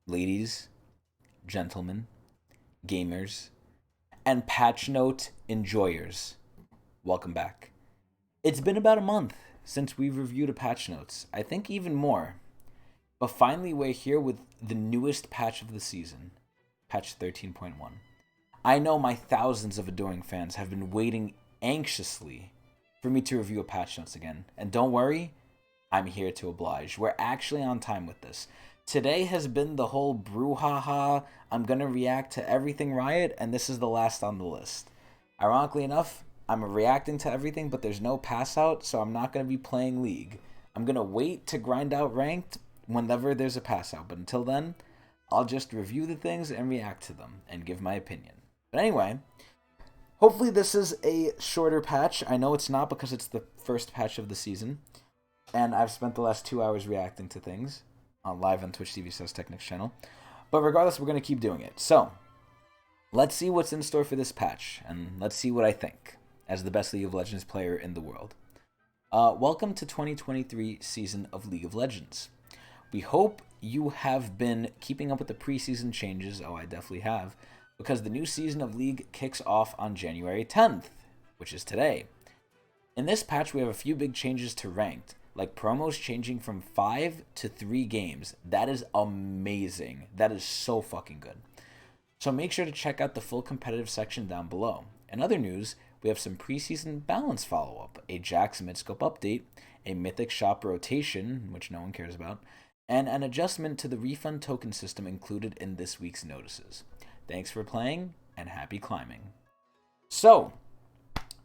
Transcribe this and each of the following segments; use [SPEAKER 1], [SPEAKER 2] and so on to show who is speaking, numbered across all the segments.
[SPEAKER 1] ladies, gentlemen, gamers, and patch note enjoyers. Welcome back. It's been about a month since we've reviewed a patch notes. I think even more. But finally, we're here with the newest patch of the season, patch 13.1. I know my thousands of adoring fans have been waiting anxiously for me to review a patch notes again. And don't worry, I'm here to oblige. We're actually on time with this. Today has been the whole brouhaha, I'm gonna react to everything riot, and this is the last on the list. Ironically enough, I'm reacting to everything, but there's no pass out, so I'm not gonna be playing League. I'm gonna wait to grind out ranked whenever there's a pass out, but until then, I'll just review the things and react to them and give my opinion. But anyway, hopefully this is a shorter patch. I know it's not because it's the first patch of the season, and I've spent the last 2 hours reacting to things on live on Twitch TV Tecnics channel. But regardless, we're going to keep doing it. So, let's see what's in store for this patch, and let's see what I think as the best League of Legends player in the world. Welcome to 2023 season of League of Legends. We hope you have been keeping up with the preseason changes. Oh, I definitely have, because the new season of League kicks off on January 10th, which is today. In this patch, we have a few big changes to ranked, like promos changing from 5 to 3 games. That is amazing. That is so fucking good. So make sure to check out the full competitive section down below. In other news, we have some preseason balance follow-up, a Jax mid-scope update, a Mythic Shop rotation, which no one cares about, and an adjustment to the refund token system included in this week's notices. Thanks for playing, and happy climbing. So,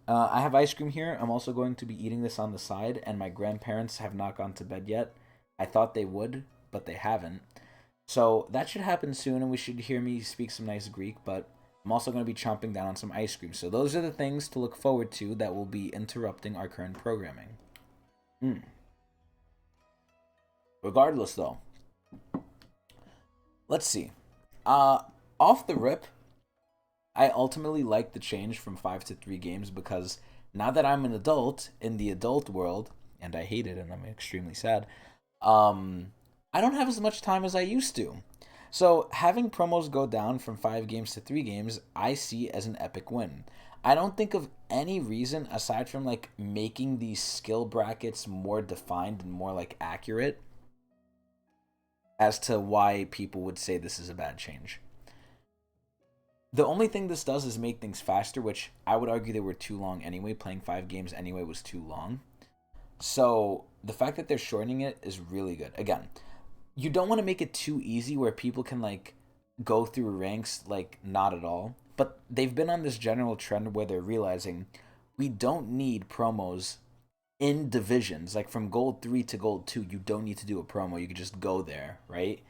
[SPEAKER 1] I have ice cream here. I'm also going to be eating this on the side, and my grandparents have not gone to bed yet. I thought they would, but they haven't. So that should happen soon, and we should hear me speak some nice Greek, but I'm also going to be chomping down on some ice cream. So those are the things to look forward to that will be interrupting our current programming. Regardless, though, let's see. Off the rip, I ultimately like the change from 5 to 3 games because now that I'm an adult in the adult world, and I hate it and I'm extremely sad, I don't have as much time as I used to. So having promos go down from 5 games to 3 games, I see as an epic win. I don't think of any reason aside from like making these skill brackets more defined and more like accurate as to why people would say this is a bad change. The only thing this does is make things faster, which I would argue they were too long anyway. Playing 5 games anyway was too long. So the fact that they're shortening it is really good. Again, you don't want to make it too easy where people can like go through ranks like not at all. But they've been on this general trend where they're realizing we don't need promos in divisions. Like from gold 3 to gold 2, you don't need to do a promo. You can just go there, right?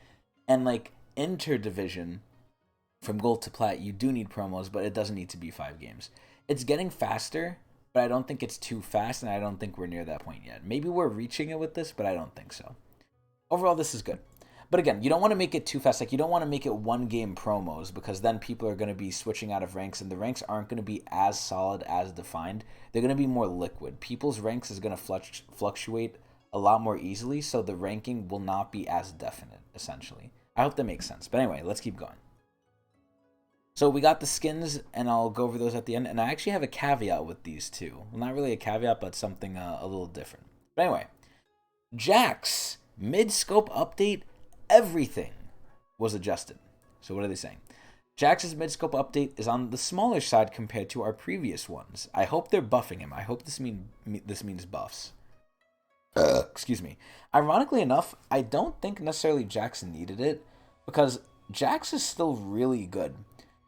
[SPEAKER 1] And like inter-division, from gold to plat, you do need promos, but it doesn't need to be 5 games. It's getting faster, but I don't think it's too fast, and I don't think we're near that point yet. Maybe we're reaching it with this, but I don't think so. Overall, this is good. But again, you don't want to make it too fast. Like, you don't want to make it 1-game promos, because then people are going to be switching out of ranks, and the ranks aren't going to be as solid, as defined. They're going to be more liquid. People's ranks is going to fluctuate a lot more easily, so the ranking will not be as definite, essentially. I hope that makes sense. But anyway, let's keep going. So we got the skins, and I'll go over those at the end. And I actually have a caveat with these two. Well, not really a caveat, but something a little different. But anyway, Jax, mid-scope update, everything was adjusted. So what are they saying? Jax's mid-scope update is on the smaller side compared to our previous ones. I hope they're buffing him. I hope this means buffs. Excuse me. Ironically enough, I don't think necessarily Jax needed it, because Jax is still really good.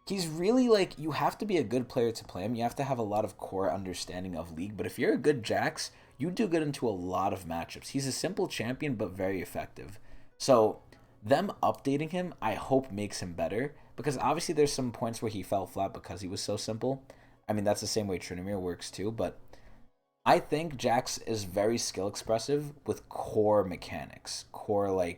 [SPEAKER 1] He's really, like, you have to be a good player to play him. You have to have a lot of core understanding of League. But if you're a good Jax, you do good into a lot of matchups. He's a simple champion, but very effective. So them updating him, I hope makes him better. Because obviously there's some points where he fell flat because he was so simple. I mean, that's the same way Tryndamere works too. But I think Jax is very skill expressive with core mechanics. Core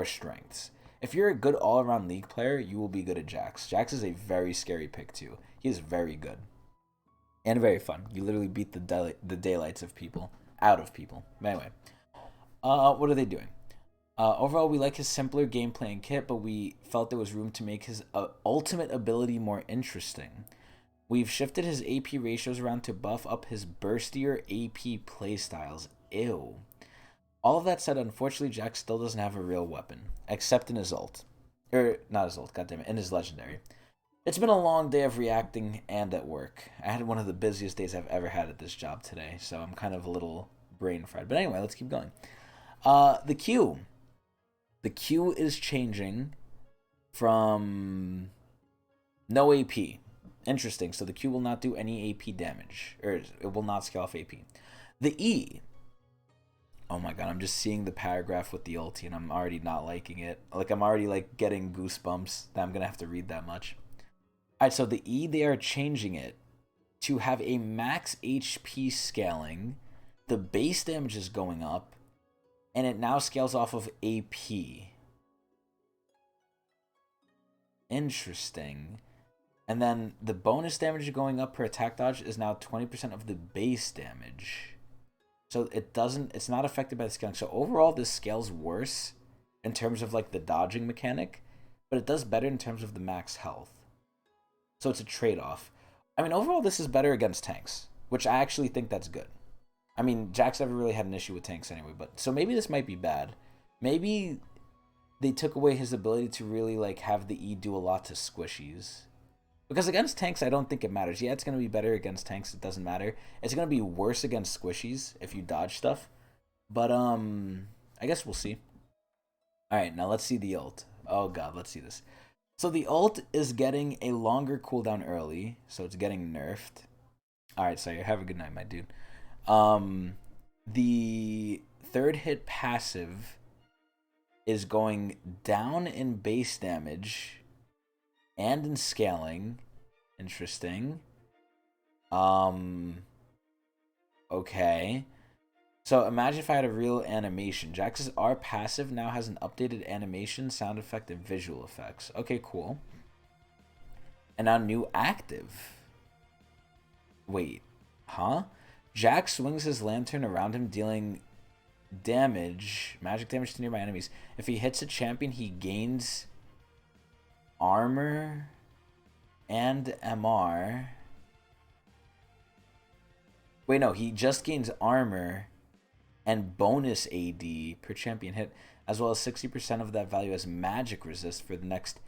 [SPEAKER 1] strengths. If you're a good all-around League player, you will be good at Jax. Jax is a very scary pick, too. He is very good. And very fun. You literally beat the daylights of people. Out of people. But anyway. What are they doing? Overall, we like his simpler gameplay and kit, but we felt there was room to make his ultimate ability more interesting. We've shifted his AP ratios around to buff up his burstier AP playstyles. Ew. All of that said, unfortunately, Jack still doesn't have a real weapon, except in his ult. Not his ult, goddammit, in his legendary. It's been a long day of reacting and at work. I had one of the busiest days I've ever had at this job today, so I'm kind of a little brain fried. But anyway, let's keep going. The Q. The Q is changing from no AP. Interesting. So the Q will not do any AP damage, or it will not scale off AP. The E. Oh my god, I'm just seeing the paragraph with the ulti and I'm already not liking it. Like, I'm already like getting goosebumps that I'm gonna have to read that much. Alright, so the E, they are changing it to have a max HP scaling. The base damage is going up, and it now scales off of AP. Interesting. And then the bonus damage going up per attack dodge is now 20% of the base damage. So it's not affected by the scaling. So overall, this scales worse in terms of like the dodging mechanic, but it does better in terms of the max health. So it's a trade-off. I mean, overall, this is better against tanks, which I actually think that's good. I mean, Jack's never really had an issue with tanks anyway, but so maybe this might be bad. Maybe they took away his ability to really like have the E do a lot to squishies. Because against tanks, I don't think it matters. Yeah, it's going to be better against tanks. It doesn't matter. It's going to be worse against squishies if you dodge stuff. But, I guess we'll see. Alright, now let's see the ult. Oh, God, let's see this. So the ult is getting a longer cooldown early. So it's getting nerfed. Alright, so have a good night, my dude. The third hit passive is going down in base damage and in scaling. Interesting. Okay. So imagine if I had a real animation. Jax's R passive now has an updated animation, sound effect, and visual effects. Okay, cool. And now new active. Wait. Huh? Jax swings his lantern around him, dealing damage, magic damage to nearby enemies. If he hits a champion, he gains armor and MR. Wait, no, he just gains armor and bonus AD per champion hit, as well as 60% of that value as magic resist for the next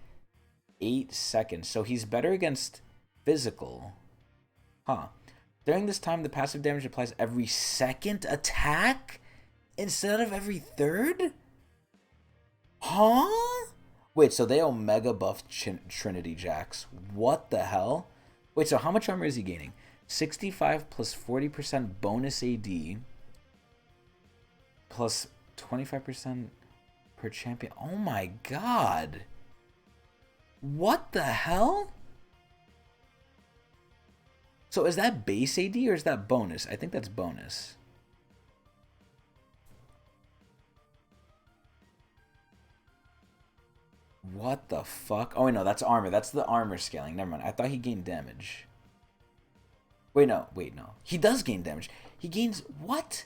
[SPEAKER 1] 8 seconds. So he's better against physical. Huh. During this time, the passive damage applies every second attack instead of every third? Huh? Wait, so they Omega buffed Trinity Jax. What the hell? Wait, so how much armor is he gaining? 65 plus 40% bonus AD plus 25% per champion. Oh my god. What the hell? So is that base AD or is that bonus? I think that's bonus. What the fuck? Oh, wait, no, that's armor. That's the armor scaling. Never mind. I thought he gained damage. Wait, no. Wait, no. He does gain damage. He gains... What?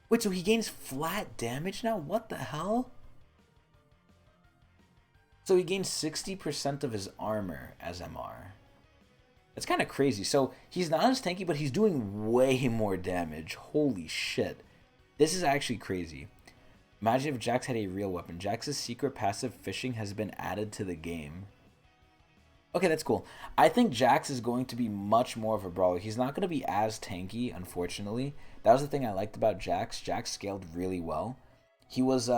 [SPEAKER 1] Wait, so he gains flat damage now? What the hell? So he gains 60% of his armor as MR. That's kind of crazy. So he's not as tanky, but he's doing way more damage. Holy shit. This is actually crazy. Imagine if Jax had a real weapon. Jax's secret passive fishing has been added to the game. Okay, that's cool. I think Jax is going to be much more of a brawler. He's not going to be as tanky, unfortunately. That was the thing I liked about Jax. Jax scaled really well. He was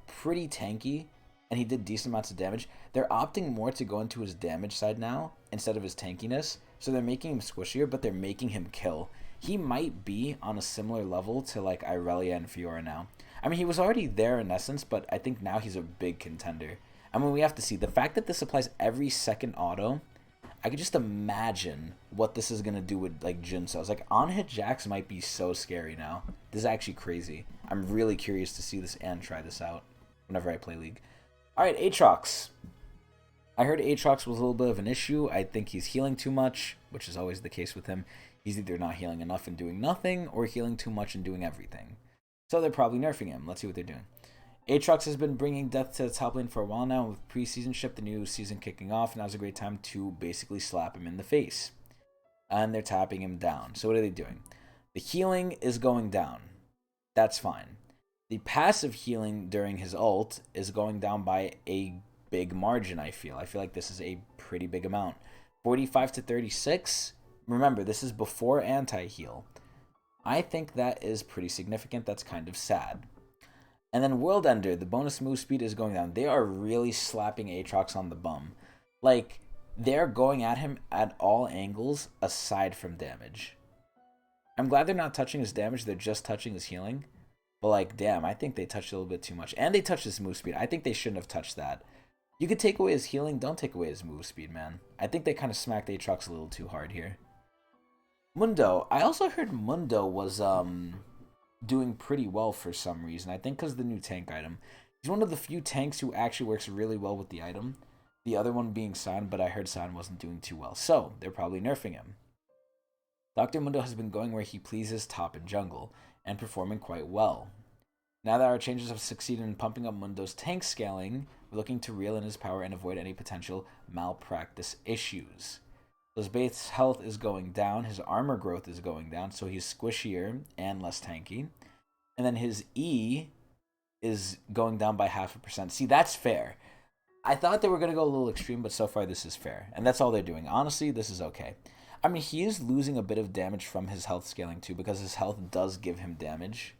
[SPEAKER 1] pretty tanky, and he did decent amounts of damage. They're opting more to go into his damage side now instead of his tankiness. So they're making him squishier, but they're making him kill. He might be on a similar level to like Irelia and Fiora now. I mean, he was already there in essence, but I think now he's a big contender. I mean, we have to see. The fact that this applies every second auto, I could just imagine what this is going to do with, like, Jin cells. Like, on-hit Jax might be so scary now. This is actually crazy. I'm really curious to see this and try this out whenever I play League. Alright, Aatrox. I heard Aatrox was a little bit of an issue. I think he's healing too much, which is always the case with him. He's either not healing enough and doing nothing, or healing too much and doing everything. So they're probably nerfing him. Let's see what they're doing. Aatrox has been bringing death to the top lane for a while now. With preseason ship, the new season kicking off, now's a great time to basically slap him in the face. And they're tapping him down. So what are they doing? The healing is going down. That's fine. The passive healing during his ult is going down by a big margin, I feel. I feel like this is a pretty big amount. 45 to 36. Remember, this is before anti-heal. I think that is pretty significant. That's kind of sad. And then World Ender, the bonus move speed is going down. They are really slapping Aatrox on the bum. Like, they're going at him at all angles aside from damage. I'm glad they're not touching his damage. They're just touching his healing. But, like, damn, I think they touched a little bit too much. And they touched his move speed. I think they shouldn't have touched that. You could take away his healing. Don't take away his move speed, man. I think they kind of smacked Aatrox a little too hard here. Mundo. I also heard Mundo was doing pretty well for some reason. I think because of the new tank item. He's one of the few tanks who actually works really well with the item. The other one being San, but I heard San wasn't doing too well. So, they're probably nerfing him. Dr. Mundo has been going where he pleases top and jungle, and performing quite well. Now that our changes have succeeded in pumping up Mundo's tank scaling, we're looking to reel in his power and avoid any potential malpractice issues. His base health is going down, his armor growth is going down, so he's squishier and less tanky. And then his E is going down by 0.5%. See, that's fair. I thought they were going to go a little extreme, but so far this is fair. And that's all they're doing. Honestly, this is okay. I mean, he is losing a bit of damage from his health scaling too, because his health does give him damage.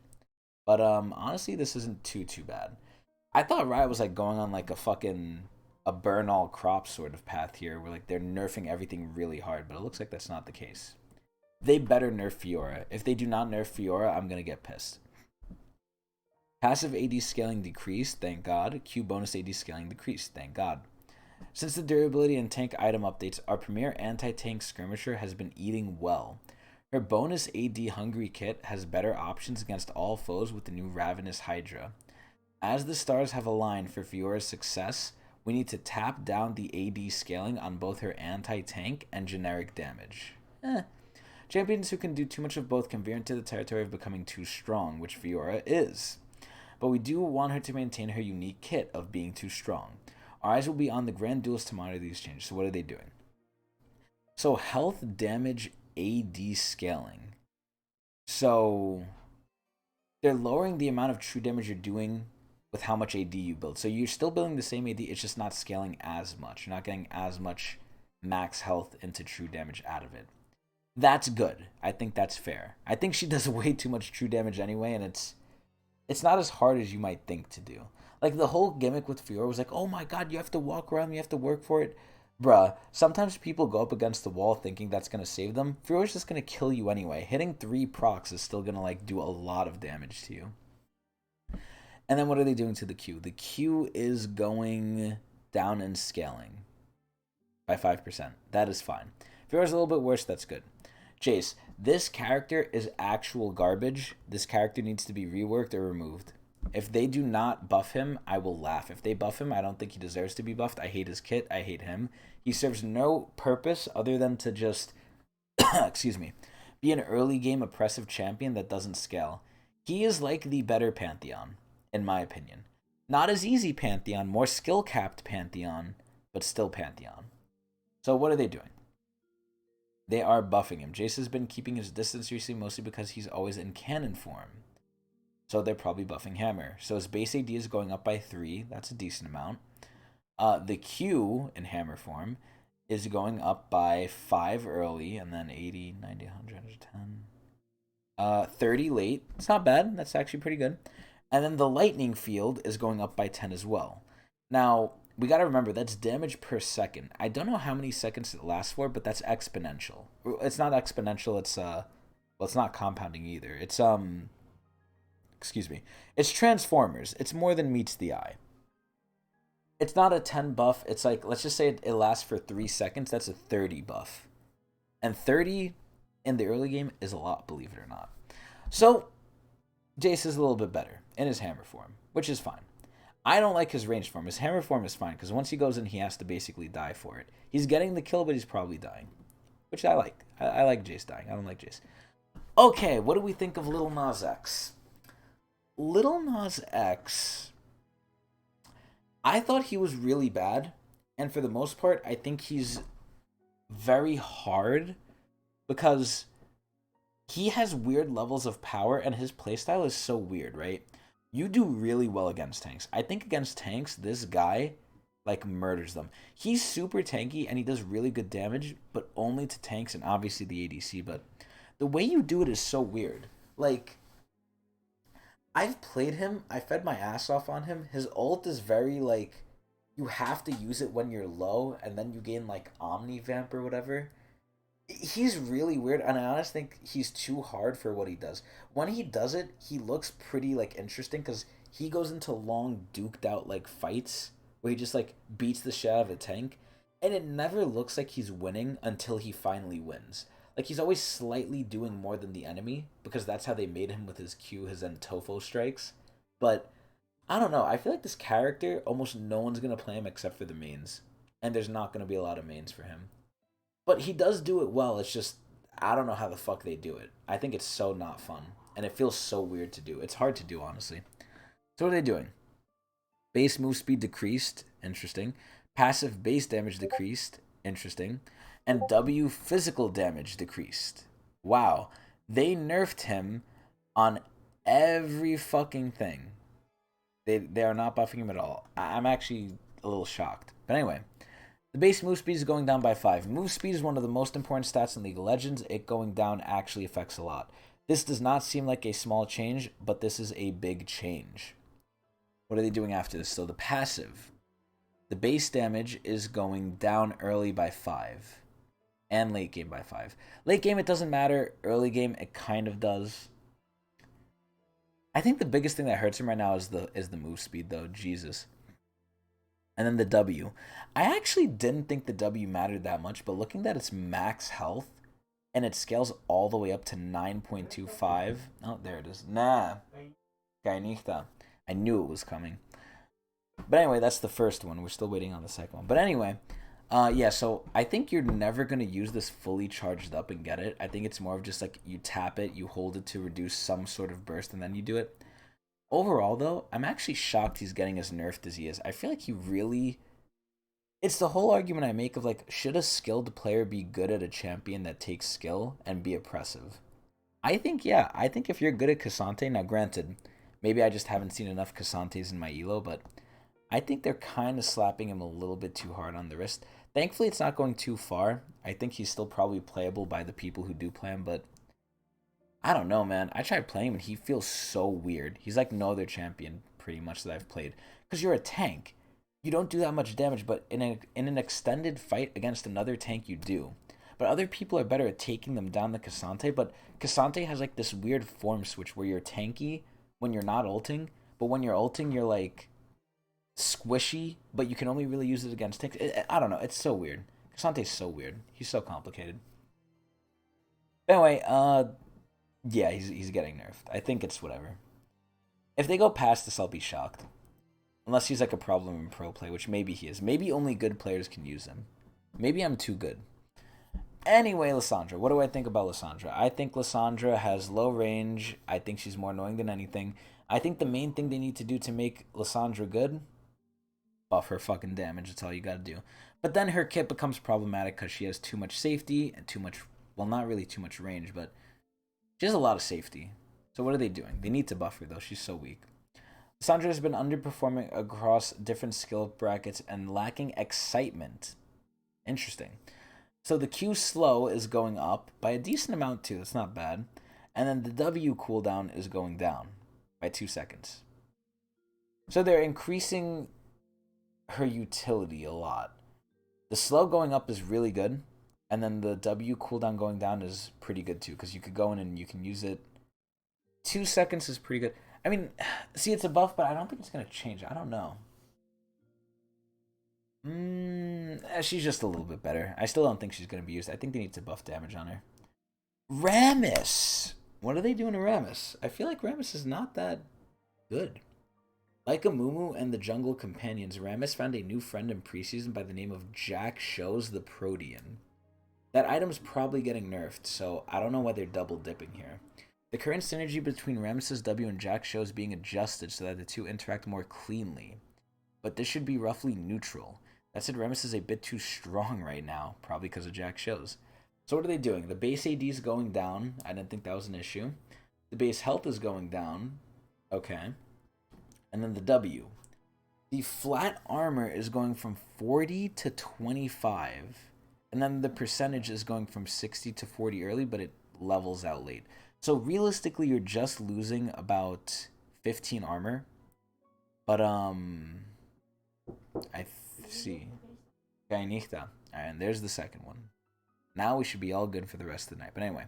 [SPEAKER 1] But honestly, this isn't too bad. I thought Riot was like going on like a burn all crop sort of path here, where like they're nerfing everything really hard, but it looks like that's not the case. They better nerf Fiora. If they do not nerf Fiora, I'm gonna get pissed. Passive AD scaling decreased, thank God. Q bonus AD scaling decreased, thank God. Since the durability and tank item updates, our premier anti-tank skirmisher has been eating well. Her bonus AD Hungry kit has better options against all foes with the new Ravenous Hydra. As the stars have aligned for Fiora's success, we need to tap down the AD scaling on both her anti-tank and generic damage. Champions who can do too much of both can veer into the territory of becoming too strong, which Fiora is. But we do want her to maintain her unique kit of being too strong. Our eyes will be on the Grand Duelist to monitor these changes. So what are they doing? So health, damage, AD scaling. So they're lowering the amount of true damage you're doing with how much AD you build. So you're still building the same AD, it's just not scaling as much. You're not getting as much max health into true damage out of it. That's good. I think that's fair. I think she does way too much true damage anyway, and it's not as hard as you might think to do. Like, the whole gimmick with Fiora was like, oh my god, you have to walk around, you have to work for it. Bruh, sometimes people go up against the wall thinking that's going to save them. Fiora's just going to kill you anyway. Hitting 3 procs is still going to, like, do a lot of damage to you. And then what are they doing to the Q? The Q is going down and scaling by 5%. That is fine. Fiora's a little bit worse, that's good. Jace, this character is actual garbage. This character needs to be reworked or removed. If they do not buff him, I will laugh. If they buff him, I don't think he deserves to be buffed. I hate his kit. I hate him. He serves no purpose other than to just, excuse me, be an early game oppressive champion that doesn't scale. He is like the better Pantheon, in my opinion. Not as easy Pantheon, more skill-capped Pantheon, but still Pantheon. So what are they doing? They are buffing him. Jace has been keeping his distance recently, mostly because he's always in cannon form. So they're probably buffing Hammer. So his base AD is going up by 3. That's a decent amount. The Q in Hammer form is going up by 5 early, and then 80, 90, 100, 110. 30 late. It's not bad. That's actually pretty good. And then the Lightning Field is going up by 10 as well. Now, we got to remember, that's damage per second. I don't know how many seconds it lasts for, but that's exponential. It's not exponential, it's, well, it's not compounding either. It's, excuse me. It's Transformers. It's more than meets the eye. It's not a 10 buff. It's like, let's just say it lasts for 3 seconds. That's a 30 buff. And 30 in the early game is a lot, believe it or not. So, Jace is a little bit better in his Hammer form, which is fine. I don't like his ranged form. His Hammer form is fine, because once he goes in, he has to basically die for it. He's getting the kill, but he's probably dying, which I like. I like Jace dying. I don't like Jace. Okay, what do we think of Lil Nas X? Lil Nas X I thought he was really bad, and for the most part, I think he's very hard because he has weird levels of power and his playstyle is so weird, right? You do really well against tanks. I think against tanks, this guy like murders them. He's super tanky and he does really good damage, but only to tanks and obviously the ADC. But the way you do it is so weird. Like, I've played him, I fed my ass off on him. His ult is very like you have to use it when you're low and then you gain like Omni Vamp or whatever. He's really weird, and I honestly think he's too hard for what he does. When he does it, he looks pretty like interesting because he goes into long duked out like fights where he just like beats the shit out of a tank, and it never looks like he's winning until he finally wins. Like he's always slightly doing more than the enemy because that's how they made him with his Q, his Entofo strikes. But I don't know. I feel like this character almost no one's gonna play him except for the mains, and there's not gonna be a lot of mains for him. But he does do it well. It's just I don't know how the fuck they do it. I think it's so not fun, and it feels so weird to do. It's hard to do, honestly. So what are they doing? Base move speed decreased. Interesting. Passive base damage decreased. Interesting. And W physical damage decreased. Wow. They nerfed him on every fucking thing. They are not buffing him at all. I'm actually a little shocked. But anyway, the base move speed is going down by 5. Move speed is one of the most important stats in League of Legends. It going down actually affects a lot. This does not seem like a small change, but this is a big change. What are they doing after this? So the passive. The base damage is going down early by 5. And late game by 5. Late game, it doesn't matter. Early game, it kind of does. I think the biggest thing that hurts him right now is the move speed, though. Jesus. And then the W. I actually didn't think the W mattered that much, but looking at its max health, and it scales all the way up to 9.25. Oh, there it is. Nah. Gainita. I knew it was coming. But anyway, that's the first one. We're still waiting on the second one. But anyway, yeah, so I think you're never going to use this fully charged up and get it. I think it's more of just like you tap it, you hold it to reduce some sort of burst, and then you do it. Overall, though, I'm actually shocked he's getting as nerfed as he is. I feel like he really... It's the whole argument I make of, like, should a skilled player be good at a champion that takes skill and be oppressive? I think, yeah. I think if you're good at Cassante, now granted, maybe I just haven't seen enough Cassantes in my elo, but I think they're kind of slapping him a little bit too hard on the wrist. Thankfully, it's not going too far. I think he's still probably playable by the people who do play him, but I don't know, man. I tried playing him and he feels so weird. He's like no other champion, pretty much, that I've played. Because you're a tank. You don't do that much damage, but in an extended fight against another tank, you do. But other people are better at taking them down than Cassante, but Cassante has like this weird form switch where you're tanky when you're not ulting, but when you're ulting, you're like squishy, but you can only really use it against tanks. I don't know. It's so weird. Cassante's so weird. He's so complicated. Anyway, yeah, he's getting nerfed. I think it's whatever. If they go past this, I'll be shocked. Unless he's like a problem in pro play, which maybe he is. Maybe only good players can use him. Maybe I'm too good. Anyway, Lissandra. What do I think about Lissandra? I think Lissandra has low range. I think she's more annoying than anything. I think the main thing they need to do to make Lissandra good, buff her fucking damage. That's all you gotta do. But then her kit becomes problematic because she has too much safety and too much, well, not really too much range, but she has a lot of safety. So what are they doing? They need to buff her, though. She's so weak. Sandra has been underperforming across different skill brackets and lacking excitement. Interesting. So the Q slow is going up by a decent amount, too. That's not bad. And then the W cooldown is going down by 2 seconds. So they're increasing her utility a lot. The slow going up is really good. And then the W cooldown going down is pretty good too, because you could go in and you can use it. 2 seconds is pretty good. I mean, see, it's a buff, but I don't think it's going to change. I don't know. She's just a little bit better. I still don't think she's going to be used. I think they need to buff damage on her. Rammus! What are they doing to Rammus? I feel like Rammus is not that good. Like a Mumu and the Jungle Companions, Rammus found a new friend in preseason by the name of Jack Shows the Protean. That item's probably getting nerfed, so I don't know why they're double dipping here. The current synergy between Rammus's W and Jack Show is being adjusted so that the two interact more cleanly. but this should be roughly neutral. That said, Remus is a bit too strong right now, probably because of Jack shows. So what are they doing? The base AD is going down. I didn't think that was an issue. The base health is going down. Okay. And then the W. The flat armor is going from 40 to 25. And then the percentage is going from 60 to 40 early, but it levels out late. So realistically, you're just losing about 15 armor. But, I see. Alright, and there's the second one. Now we should be all good for the rest of the night. But anyway.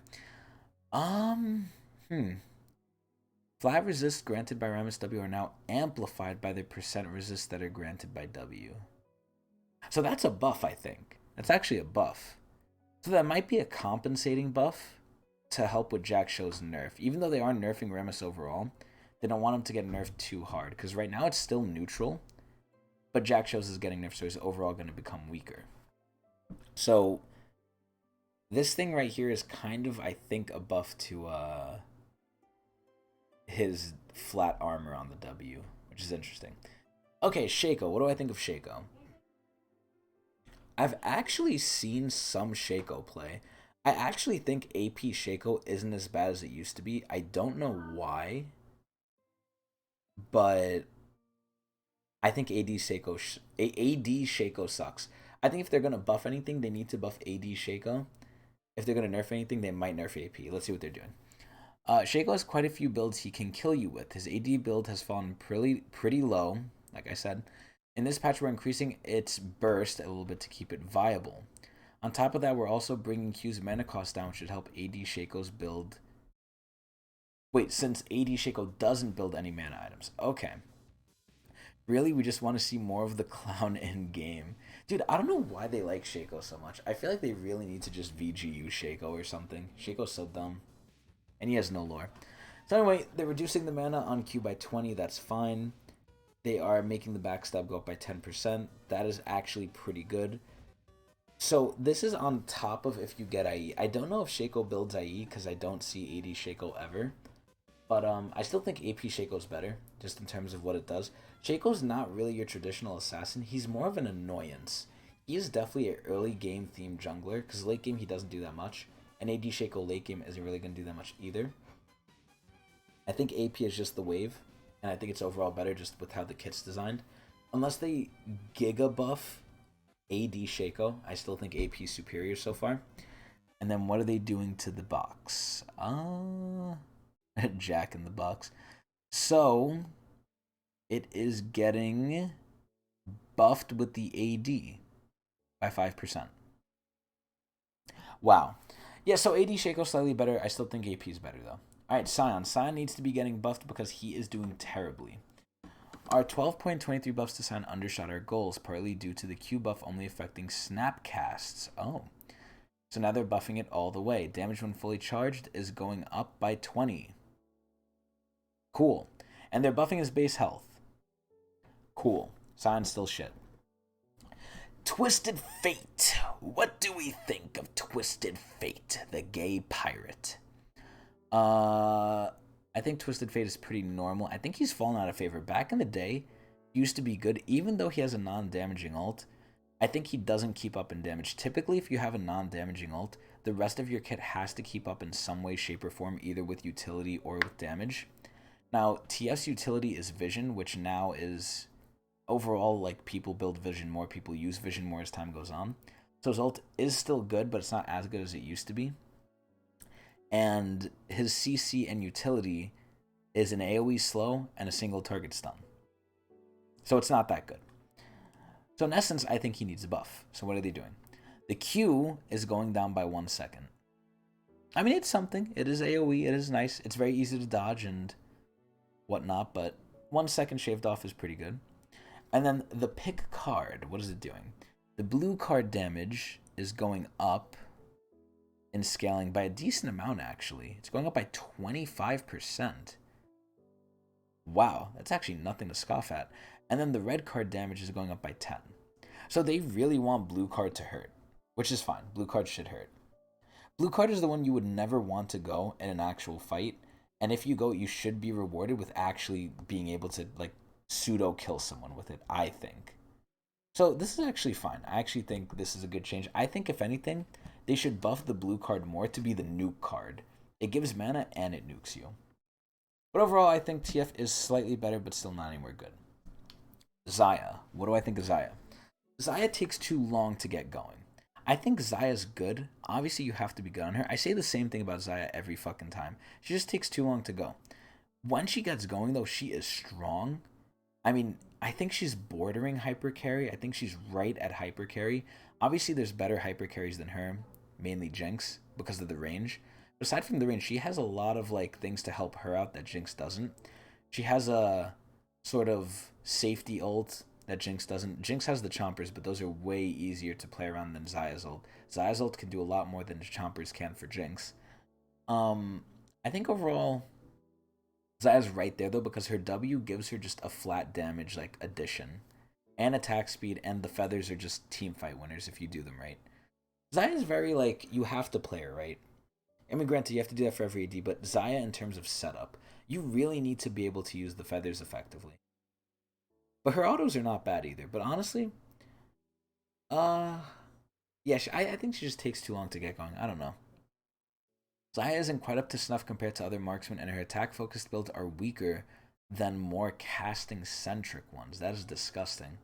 [SPEAKER 1] Flat resists granted by Remus W are now amplified by the percent resists that are granted by W. So that's a buff, I think. That's actually a buff. So that might be a compensating buff to help with Jack Show's nerf. Even though they are nerfing Remus overall, they don't want him to get nerfed too hard. Because right now it's still neutral. But Jack Show's is getting nerfed, so he's overall going to become weaker. So this thing right here is kind of, I think, a buff to his flat armor on the W, which is interesting. Okay, Shaco. What do I think of Shaco? I've actually seen some Shaco play. I actually think AP Shaco isn't as bad as it used to be. I don't know why, but I think AD Shaco sucks. I think if they're going to buff anything, they need to buff AD Shaco. If they're going to nerf anything, they might nerf AP. Let's see what they're doing. Shaco has quite a few builds he can kill you with. His AD build has fallen pretty low, like I said. In this patch, we're increasing its burst a little bit to keep it viable. On top of that, we're also bringing Q's mana cost down, which should help AD Shaco's build. Wait, since AD Shaco doesn't build any mana items. Okay. Really, we just want to see more of the clown in game. Dude, I don't know why they like Shaco so much. I feel like they really need to just VGU Shaco or something. Shaco's so dumb. And he has no lore. So anyway, they're reducing the mana on Q by 20. That's fine. They are making the backstab go up by 10%. That is actually pretty good. So this is on top of if you get IE. I don't know if Shaco builds IE because I don't see AD Shaco ever. But I still think AP Shaco's better, just in terms of what it does. Shaco's not really your traditional assassin. He's more of an annoyance. He is definitely an early game themed jungler, because late game he doesn't do that much. And AD Shaco late game isn't really going to do that much either. I think AP is just the wave, and I think it's overall better just with how the kit's designed. Unless they giga buff AD Shaco, I still think AP is superior so far. And then what are they doing to the box? Jack in the box. So it is getting buffed with the AD by 5%. Wow. Yeah, so AD Shaco slightly better. I still think AP is better though. Alright, Sion. Sion needs to be getting buffed because he is doing terribly. Our 12.23 buffs to Sion undershot our goals, partly due to the Q buff only affecting snap casts. Oh. So now they're buffing it all the way. Damage when fully charged is going up by 20. Cool. And they're buffing his base health. Cool. Sion's still shit. Twisted Fate. What do we think of Twisted Fate, the gay pirate? I think Twisted Fate is pretty normal. I think he's fallen out of favor. Back in the day, he used to be good, even though he has a non-damaging ult. I think he doesn't keep up in damage. Typically, if you have a non-damaging ult, the rest of your kit has to keep up in some way, shape, or form, either with utility or with damage. Now, TF's utility is Vision, which now is overall, like, people build Vision more, people use Vision more as time goes on. So his ult is still good, but it's not as good as it used to be. And his CC and utility is an AoE slow and a single target stun. So it's not that good. So in essence, I think he needs a buff. So what are they doing? The Q is going down by 1 second. I mean, it's something. It is AoE. It is nice. It's very easy to dodge and whatnot, but 1 second shaved off is pretty good. And then the pick card, what is it doing? The blue card damage is going up in scaling by a decent amount, actually. It's going up by 25%. Wow, that's actually nothing to scoff at. And then the red card damage is going up by 10. So they really want blue card to hurt, which is fine. Blue card should hurt. Blue card is the one you would never want to go in an actual fight. And if you go, you should be rewarded with actually being able to, like, take down the enemy. Like, if you go, you should be rewarded with actually being able to take down the enemy. Like, if you go, you should be rewarded with actually being able to take down the enemy. pseudo kill someone with it, I think. So this is actually fine. I actually think this is a good change. I think if anything, they should buff the blue card more to be the nuke card. It gives mana and it nukes you. But overall, I think TF is slightly better, but still not anywhere good. Xayah. What do I think of Xayah? Xayah takes too long to get going. I think Xayah's good. Obviously, you have to be good on her. I say the same thing about Xayah every fucking time. She just takes too long to go. When she gets going, though, she is strong. I mean, I think she's bordering hyper carry. I think she's right at hyper carry. Obviously, there's better hyper carries than her, mainly Jinx, because of the range. But aside from the range, she has a lot of like things to help her out that Jinx doesn't. She has a sort of safety ult that Jinx doesn't. Jinx has the chompers, but those are way easier to play around than Xayah's ult. Xayah's ult can do a lot more than the chompers can for Jinx. I think overall Xayah's right there though because her W gives her just a flat damage like addition, and attack speed, and the feathers are just team fight winners if you do them right. Xayah's very like you have to play her right. I mean, granted, you have to do that for every AD, but Xayah in terms of setup, you really need to be able to use the feathers effectively. But her autos are not bad either. But honestly, uh, yeah, I think she just takes too long to get going. I don't know. Xayah isn't quite up to snuff compared to other marksmen, and her attack-focused builds are weaker than more casting-centric ones. That is disgusting.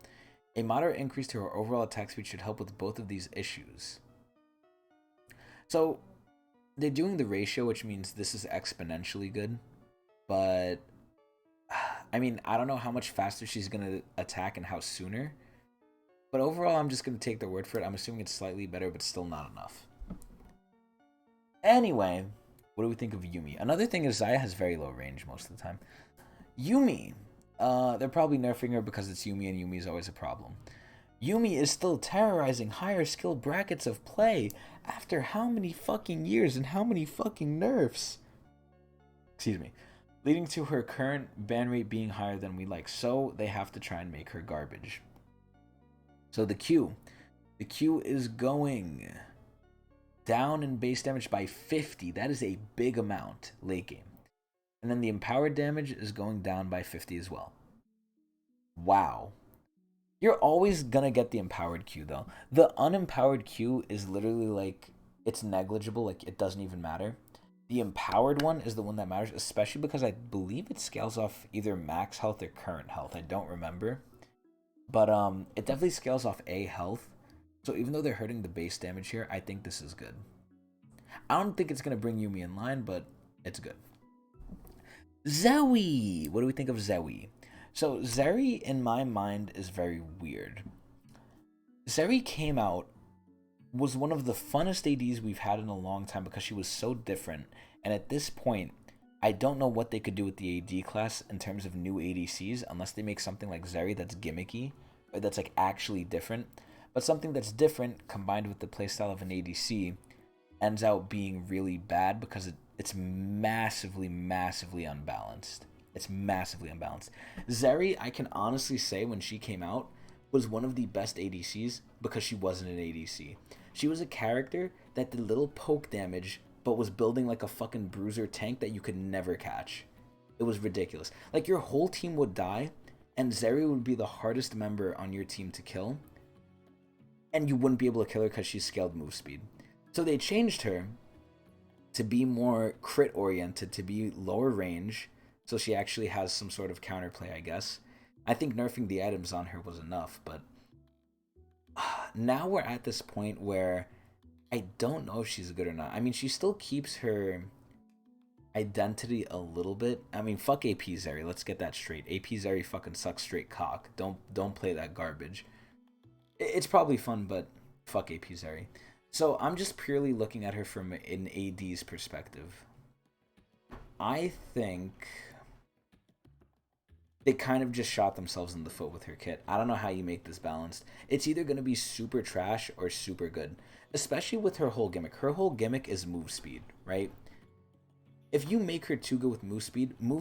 [SPEAKER 1] A moderate increase to her overall attack speed should help with both of these issues. So, they're doing the ratio, which means this is exponentially good. But, I mean, I don't know how much faster she's going to attack and how sooner. But overall, I'm just going to take their word for it. I'm assuming it's slightly better, but still not enough. Anyway, what do we think of Yuumi? Another thing is Xayah has very low range most of the time. Yuumi, they're probably nerfing her because it's Yuumi and Yuumi is always a problem. Yuumi is still terrorizing higher skill brackets of play after how many fucking years and how many fucking nerfs? Excuse me. Leading to her current ban rate being higher than we like, so they have to try and make her garbage. So the Q is going down in base damage by 50. That is a big amount late game. And then the empowered damage is going down by 50 as well. Wow. You're always gonna get the empowered Q though. The unempowered Q is literally like, it's negligible, like it doesn't even matter. The empowered one is the one that matters, especially because I believe it scales off either max health or current health. I don't remember. But it definitely scales off A health. So even though they're hurting the base damage here, I think this is good. I don't think it's going to bring Yuumi in line, but it's good. Zoe! What do we think of Zoe? So Zeri, in my mind, is very weird. Zeri came out, was one of the funnest ADs we've had in a long time because she was so different. And at this point, I don't know what they could do with the AD class in terms of new ADCs unless they make something like Zeri that's gimmicky, or that's like actually different. But something that's different combined with the playstyle of an ADC ends out being really bad because it's massively, massively unbalanced. It's massively unbalanced. Zeri, I can honestly say when she came out, was one of the best ADCs because she wasn't an ADC. She was a character that did little poke damage but was building like a fucking bruiser tank that you could never catch. It was ridiculous. Like your whole team would die and Zeri would be the hardest member on your team to kill. And you wouldn't be able to kill her because she's scaled move speed. So they changed her to be more crit oriented, to be lower range, so she actually has some sort of counterplay, I guess. I think nerfing the items on her was enough, but now we're at this point where I don't know if she's good or not. I mean, she still keeps her identity a little bit. I mean, fuck AP Zeri, let's get that straight. AP Zeri fucking sucks straight cock. Don't play that garbage. It's probably fun, but fuck AP Zeri. So I'm just purely looking at her from an AD's perspective. I think they kind of just shot themselves in the foot with her kit. I don't know how you make this balanced. It's either going to be super trash or super good, especially with her whole gimmick. Her whole gimmick is move speed, right? If you make her too good with move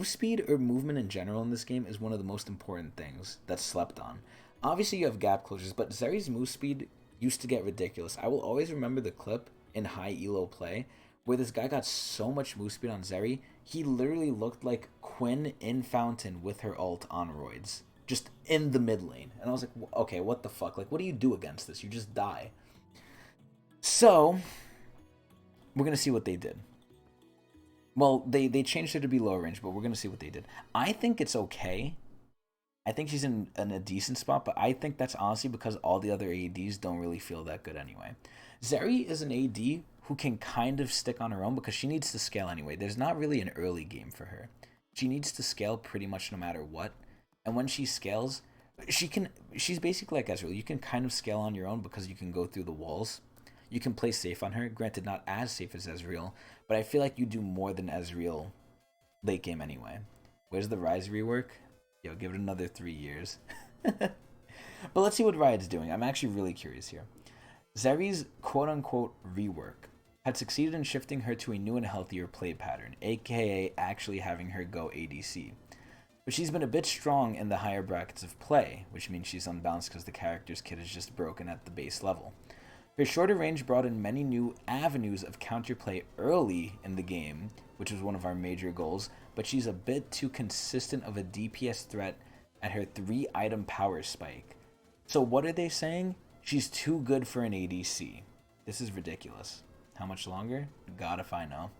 [SPEAKER 1] speed or movement in general in this game is one of the most important things that's slept on. Obviously, you have gap closures, but Zeri's move speed used to get ridiculous. I will always remember the clip in high elo play where this guy got so much move speed on Zeri, he literally looked like Quinn in Fountain with her ult on roids. just in the mid lane. And I was like, okay, what the fuck? Like, what do you do against this? You just die. So, we're going to see what they did. Well, they changed her to be lower range, but we're going to see what they did. I think it's okay. I think she's in a decent spot, but I think that's honestly because all the other ADs don't really feel that good anyway. Zeri is an AD who can kind of stick on her own because she needs to scale anyway. There's not really an early game for her. She needs to scale pretty much no matter what. And when she scales, she's basically like Ezreal. You can kind of scale on your own because you can go through the walls. You can play safe on her. Granted, not as safe as Ezreal, but I feel like you do more than Ezreal late game anyway. Where's the Rise rework? Yo, give it another 3 years. But let's see what Riot's doing. I'm actually really curious here. Zeri's quote-unquote rework had succeeded in shifting her to a new and healthier play pattern, aka actually having her go ADC. But she's been a bit strong in the higher brackets of play, which means she's unbalanced because the character's kit is just broken at the base level. Her shorter range brought in many new avenues of counterplay early in the game, which was one of our major goals, but she's a bit too consistent of a DPS threat at her 3-item power spike. So what are they saying? She's too good for an ADC. This is ridiculous. How much longer? God if I know.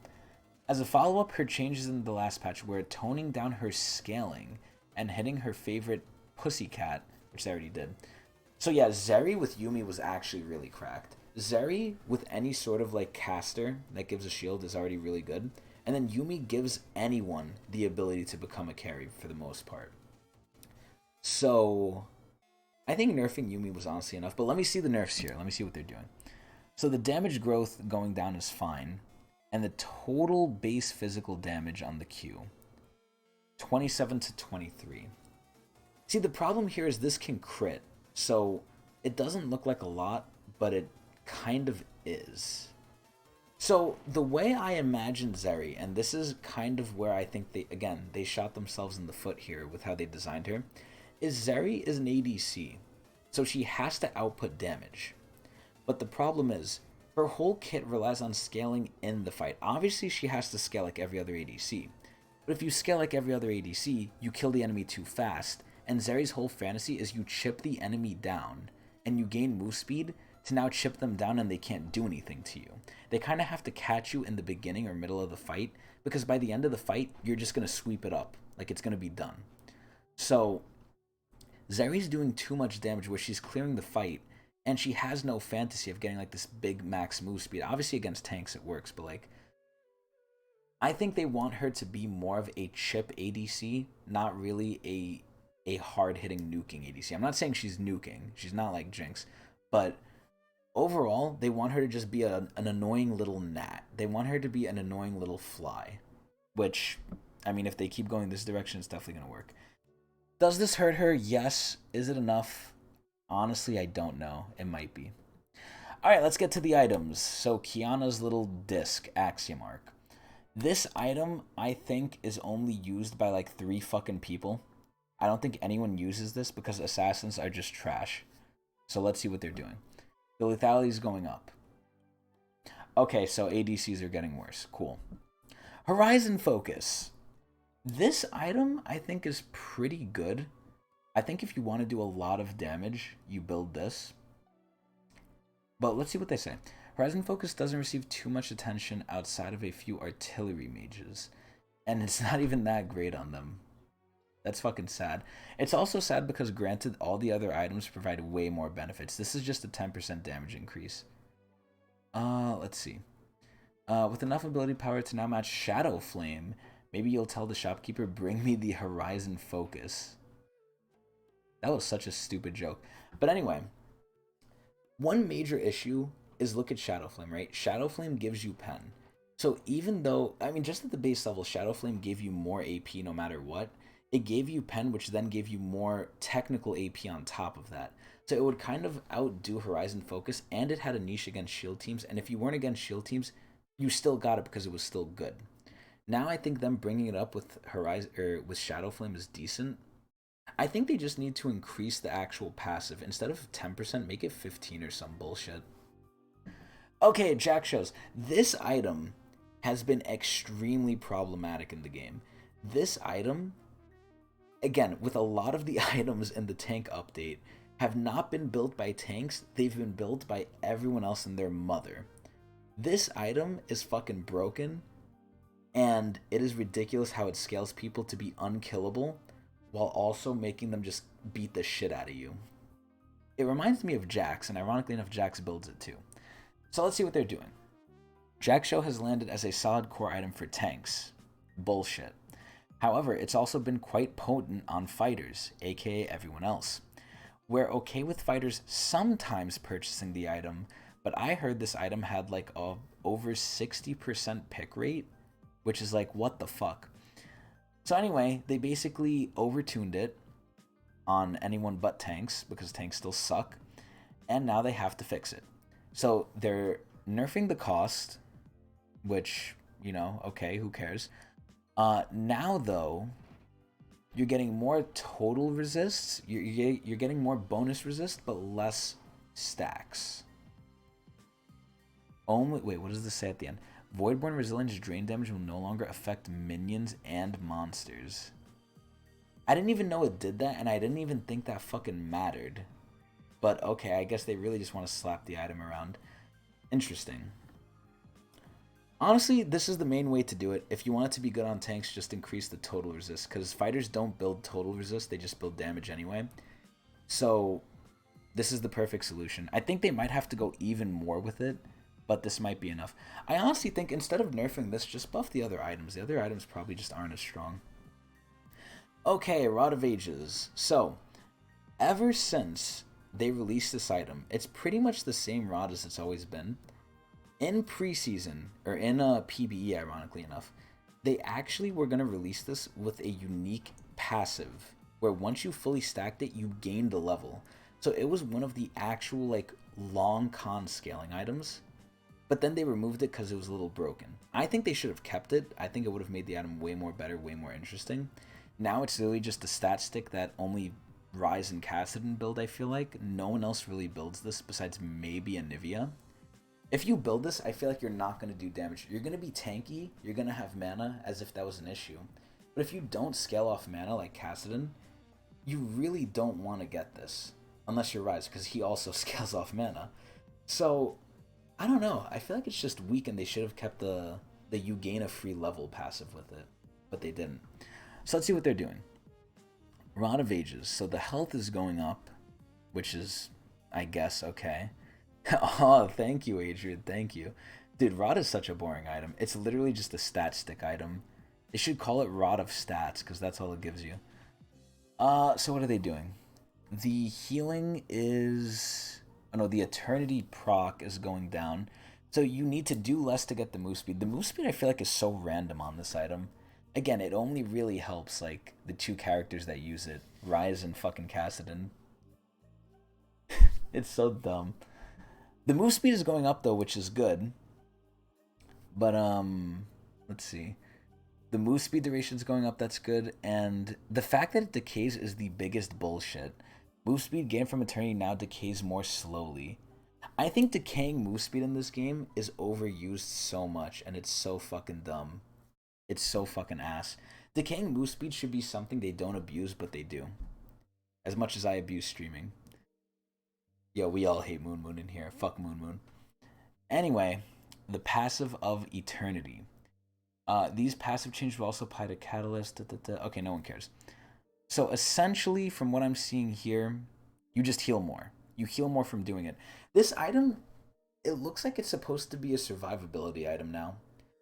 [SPEAKER 1] As a follow-up, her changes in the last patch were toning down her scaling and hitting her favorite pussycat, which I already did. So yeah, Zeri with Yuumi was actually really cracked. Zeri with any sort of like caster that gives a shield is already really good. And then Yuumi gives anyone the ability to become a carry for the most part. So I think nerfing Yuumi was honestly enough, but let me see the nerfs here. Let me see what they're doing. So the damage growth going down is fine. And the total base physical damage on the Q, 27 to 23. See, the problem here is this can crit. So it doesn't look like a lot, but it kind of is. So the way I imagine Zeri, and this is kind of where I think they shot themselves in the foot here with how they designed her, is Zeri is an ADC. So she has to output damage. But the problem is, her whole kit relies on scaling in the fight. Obviously, she has to scale like every other ADC. But if you scale like every other ADC, you kill the enemy too fast. And Zeri's whole fantasy is you chip the enemy down, and you gain move speed to now chip them down and they can't do anything to you. They kind of have to catch you in the beginning or middle of the fight, because by the end of the fight, you're just going to sweep it up. Like, it's going to be done. So, Zeri's doing too much damage where she's clearing the fight, and she has no fantasy of getting like this big max move speed. Obviously against tanks it works, but like, I think they want her to be more of a chip ADC, not really a hard-hitting nuking ADC. I'm not saying she's nuking. She's not like Jinx. But overall, they want her to just be an annoying little gnat. They want her to be an annoying little fly. Which, I mean, if they keep going this direction, it's definitely going to work. Does this hurt her? Yes. Is it enough? Honestly, I don't know. It might be. Alright, let's get to the items. So, Kiana's little disc, Axiom Arc. This item, I think, is only used by like 3 fucking people. I don't think anyone uses this because assassins are just trash. So let's see what they're doing. The lethality is going up. Okay, so ADCs are getting worse. Cool. Horizon Focus. This item, I think, is pretty good. I think if you want to do a lot of damage, you build this. But let's see what they say. Horizon Focus doesn't receive too much attention outside of a few artillery mages. And it's not even that great on them. That's fucking sad. It's also sad because granted, all the other items provide way more benefits. This is just a 10% damage increase. Let's see. With enough ability power to now match Shadow Flame, maybe you'll tell the shopkeeper, bring me the Horizon Focus. That was such a stupid joke. But anyway, one major issue is look at Shadow Flame, right? Shadow Flame gives you pen. So even though, I mean, just at the base level, Shadow Flame gave you more AP no matter what. It gave you pen, which then gave you more technical AP on top of that. So it would kind of outdo Horizon Focus, and it had a niche against shield teams. And if you weren't against shield teams, you still got it because it was still good. Now I think them bringing it up with with Shadow Flame is decent. I think they just need to increase the actual passive. Instead of 10%, make it 15 or some bullshit. Okay, Jack shows. This item has been extremely problematic in the game. This item, again, with a lot of the items in the tank update have not been built by tanks, they've been built by everyone else and their mother. This item is fucking broken, and it is ridiculous how it scales people to be unkillable while also making them just beat the shit out of you. It reminds me of Jax, and ironically enough, Jax builds it too. So let's see what they're doing. Jax Show has landed as a solid core item for tanks. Bullshit. However, it's also been quite potent on fighters, aka everyone else. We're okay with fighters sometimes purchasing the item, but I heard this item had like a over 60% pick rate, which is like, what the fuck? So anyway, they basically overtuned it on anyone but tanks, because tanks still suck, and now they have to fix it. So they're nerfing the cost, which, you know, okay, who cares? Now though, you're getting more total resists, you're getting more bonus resist, but less stacks. Only, wait, what does this say at the end? Voidborn Resilience drain damage will no longer affect minions and monsters. I didn't even know it did that, and I didn't even think that fucking mattered. But okay, I guess they really just want to slap the item around. Interesting. Honestly, this is the main way to do it. If you want it to be good on tanks, just increase the total resist, because fighters don't build total resist, they just build damage anyway. So this is the perfect solution. I think they might have to go even more with it, but this might be enough. I honestly think instead of nerfing this, just buff the other items. The other items probably just aren't as strong. Okay, Rod of Ages. So, ever since they released this item, it's pretty much the same rod as it's always been. In preseason, or in a PBE ironically enough, they actually were going to release this with a unique passive, where once you fully stacked it, you gained a level. So it was one of the actual like long con scaling items, but then they removed it because it was a little broken. I think they should have kept it. I think it would have made the item way more better, way more interesting. Now it's really just a stat stick that only Ryze and Kassadin build, I feel like. No one else really builds this besides maybe Anivia. If you build this, I feel like you're not going to do damage. You're going to be tanky, you're going to have mana as if that was an issue. But if you don't scale off mana like Kassadin, you really don't want to get this. Unless you're Ryze, because he also scales off mana. So, I don't know. I feel like it's just weak, and they should have kept the you gain a free level passive with it. But they didn't. So let's see what they're doing. Rod of Ages. So the health is going up, which is, I guess, okay. Oh, thank you, Adrian. Thank you. Dude, Rod is such a boring item. It's literally just a stat stick item. They should call it Rod of Stats, because that's all it gives you. So what are they doing? The healing is... Oh no, the Eternity proc is going down. So you need to do less to get the move speed. The move speed I feel like is so random on this item. Again, it only really helps, like, the two characters that use it. Ryze and fucking Kassadin. It's so dumb. The move speed is going up, though, which is good. But, let's see. The move speed duration is going up, that's good. And the fact that it decays is the biggest bullshit. Move speed gained from Eternity now decays more slowly. I think decaying move speed in this game is overused so much, and it's so fucking dumb. It's so fucking ass. Decaying move speed should be something they don't abuse, but they do. As much as I abuse streaming. Yo, we all hate Moon Moon in here. Fuck Moon Moon. Anyway, the passive of Eternity. These passive changes will also apply to Catalyst. Okay, no one cares. So essentially, from what I'm seeing here, you just heal more. You heal more from doing it. This item, it looks like it's supposed to be a survivability item now.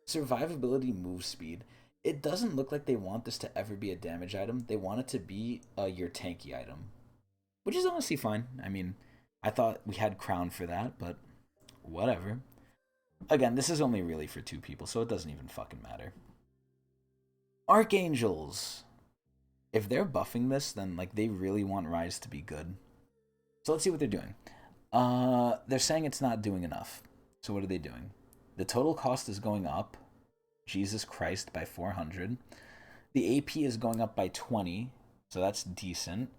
[SPEAKER 1] Survivability move speed. It doesn't look like they want this to ever be a damage item. They want it to be your tanky item. Which is honestly fine. I mean, I thought we had Crown for that, but whatever. Again, this is only really for 2 people, so it doesn't even fucking matter. Archangels. If they're buffing this, then like they really want Ryze to be good. So let's see what they're doing. They're saying it's not doing enough. So what are they doing? The total cost is going up, Jesus Christ, by 400. The AP is going up by 20, so that's decent.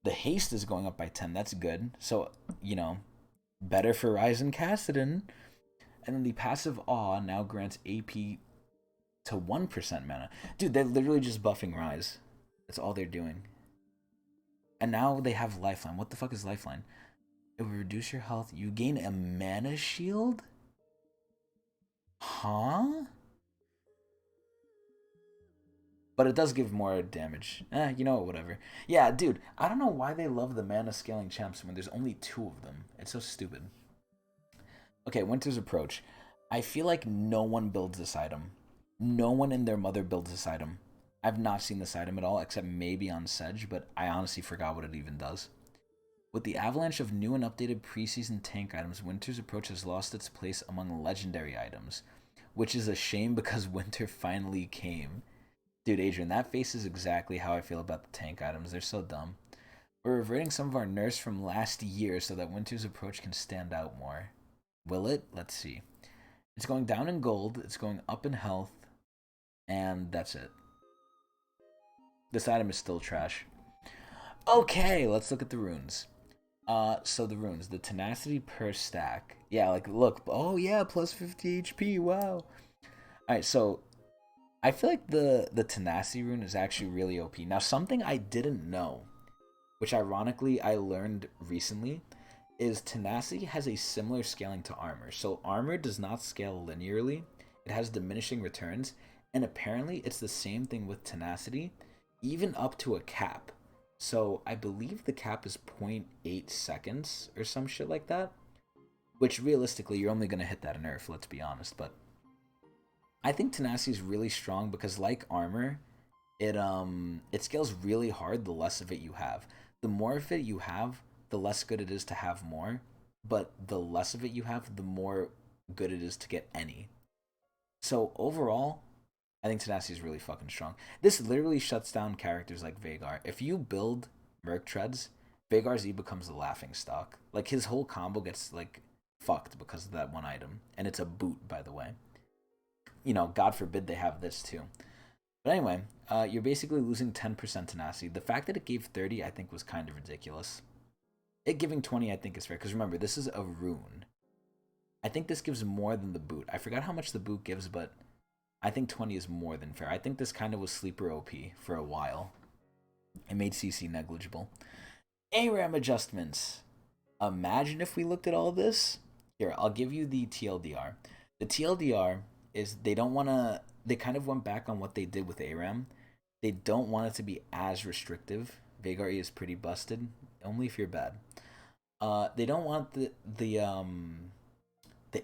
[SPEAKER 1] The haste is going up by 10, that's good. So, you know, better for Ryze and Kassadin. And then the passive Awe now grants AP to 1% mana. Dude, they're literally just buffing Ryze. That's all they're doing. And now they have Lifeline. What the fuck is Lifeline? It will reduce your health. You gain a mana shield? Huh? But it does give more damage. You know what, whatever. Yeah, dude, I don't know why they love the mana scaling champs when there's only 2 of them. It's so stupid. Okay, Winter's Approach. I feel like no one builds this item. No one and their mother builds this item. I've not seen this item at all, except maybe on Sedge, but I honestly forgot what it even does. With the avalanche of new and updated preseason tank items, Winter's Approach has lost its place among legendary items, which is a shame because Winter finally came. Dude, Adrian, that face is exactly how I feel about the tank items. They're so dumb. We're reverting some of our nerfs from last year so that Winter's Approach can stand out more. Will it? Let's see. It's going down in gold, it's going up in health, and that's it. This item is still trash. Okay, let's look at the runes. So the runes, the tenacity per stack. Yeah, like look, oh yeah, plus 50 HP, wow. Alright, so I feel like the tenacity rune is actually really OP. Now something I didn't know, which ironically I learned recently, is tenacity has a similar scaling to armor. So armor does not scale linearly. It has diminishing returns, and apparently it's the same thing with tenacity, even up to a cap. So I believe the cap is 0.8 seconds or some shit like that, which realistically you're only going to hit that in nerf, let's be honest, but I think tenacity is really strong because like armor, it scales really hard the less of it you have. The more of it you have, the less good it is to have more, but the less of it you have, the more good it is to get any. So overall, I think tenacity is really fucking strong. This literally shuts down characters like Vhagar. If you build Merc Treads, Vhagar Z becomes a laughing stock. Like his whole combo gets like fucked because of that one item, and it's a boot, by the way. You know, God forbid they have this too. But anyway, you're basically losing 10% tenacity. The fact that it gave 30, I think, was kind of ridiculous. It giving 20, I think, is fair. Because remember, this is a rune. I think this gives more than the boot. I forgot how much the boot gives, but I think 20 is more than fair. I think this kind of was sleeper OP for a while. It made CC negligible. ARAM adjustments. Imagine if we looked at all this. Here, I'll give you the TLDR. The TLDR is they don't want to... They kind of went back on what they did with ARAM. They don't want it to be as restrictive. Vhagar E is pretty busted. Only if you're bad. They don't want the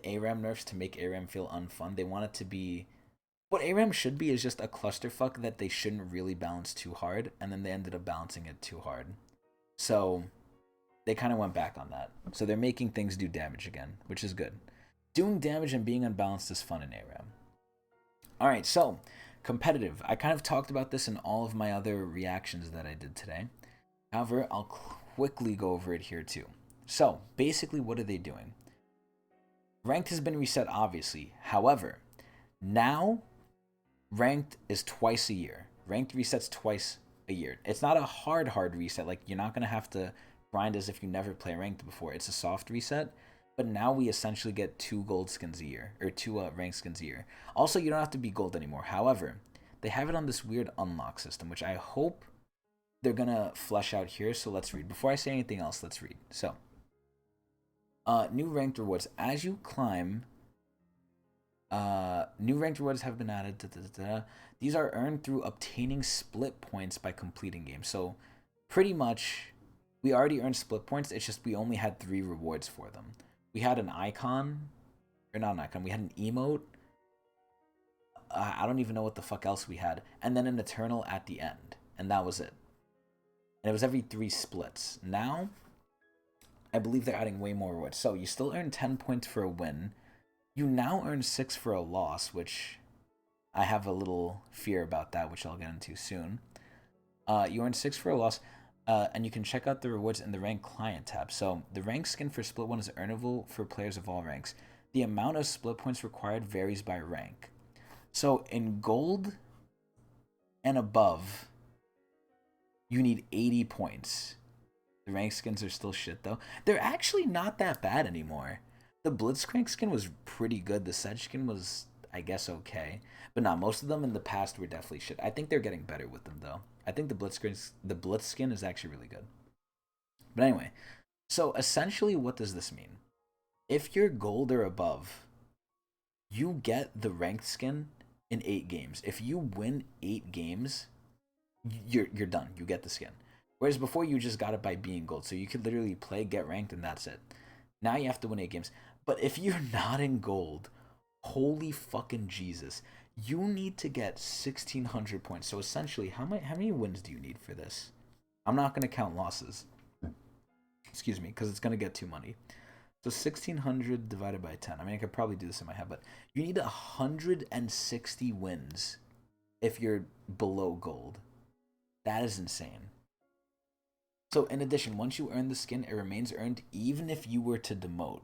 [SPEAKER 1] ARAM nerfs to make ARAM feel unfun. They want it to be... What ARAM should be is just a clusterfuck that they shouldn't really balance too hard, and then they ended up balancing it too hard. So they kind of went back on that. So they're making things do damage again, which is good. Doing damage and being unbalanced is fun in ARAM. Alright, so competitive. I kind of talked about this in all of my other reactions that I did today. However, I'll quickly go over it here too. So basically, what are they doing? Ranked has been reset, obviously. However, now ranked is twice a year. Ranked resets twice a year. It's not a hard reset. Like, you're not going to have to grind as if you never play ranked before. It's a soft reset. But now we essentially get 2 gold skins a year, or 2 ranked skins a year. Also, you don't have to be gold anymore. However, they have it on this weird unlock system, which I hope they're going to flesh out here. So let's read. Before I say anything else, let's read. So, new ranked rewards. As you climb, new ranked rewards have been added. These are earned through obtaining split points by completing games. So, pretty much, we already earned split points. It's just we only had 3 rewards for them. We had an icon, or not an icon, we had an emote. I don't even know what the fuck else we had. And then an Eternal at the end. And that was it. And it was every 3 splits. Now, I believe they're adding way more rewards. So, you still earn 10 points for a win. You now earn 6 for a loss, which I have a little fear about that, which I'll get into soon. You earn 6 for a loss. And you can check out the rewards in the rank client tab. So the rank skin for split 1 is earnable for players of all ranks. The amount of split points required varies by rank. So in gold and above, you need 80 points. The rank skins are still shit though. They're actually not that bad anymore. The Blitzcrank skin was pretty good. The Sedge skin was, I guess, okay. But nah, most of them in the past were definitely shit. I think they're getting better with them though. I think the blitz skin is actually really good. But anyway, so essentially, what does this mean? If you're gold or above, you get the ranked skin in 8 games. If you win 8 games, you're done. You get the skin. Whereas before you just got it by being gold. So you could literally play, get ranked, and that's it. Now you have to win 8 games. But if you're not in gold, holy fucking Jesus, you need to get 1,600 points. So essentially, how many wins do you need for this? I'm not gonna count losses. Excuse me, because it's gonna get too money. So 1,600 divided by 10. I mean, I could probably do this in my head, but you need 160 wins if you're below gold. That is insane. So in addition, once you earn the skin, it remains earned even if you were to demote.